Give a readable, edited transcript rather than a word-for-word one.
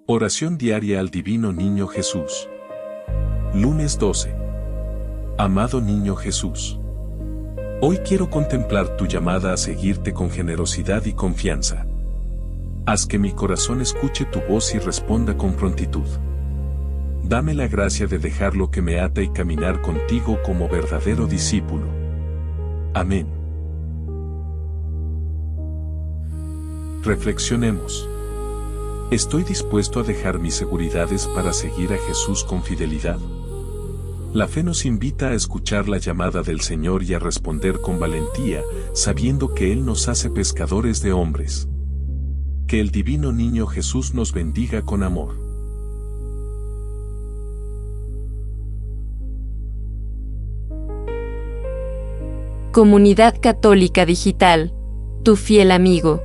Oración diaria al Divino Niño Jesús. Lunes 12. Amado Niño Jesús. Hoy quiero contemplar tu llamada a seguirte con generosidad y confianza. Haz que mi corazón escuche tu voz y responda con prontitud. Dame la gracia de dejar lo que me ata y caminar contigo como verdadero discípulo. Amén. Reflexionemos. ¿Estoy dispuesto a dejar mis seguridades para seguir a Jesús con fidelidad? La fe nos invita a escuchar la llamada del Señor y a responder con valentía, sabiendo que Él nos hace pescadores de hombres. Que el Divino Niño Jesús nos bendiga con amor. Comunidad Católica Digital, tu fiel amigo.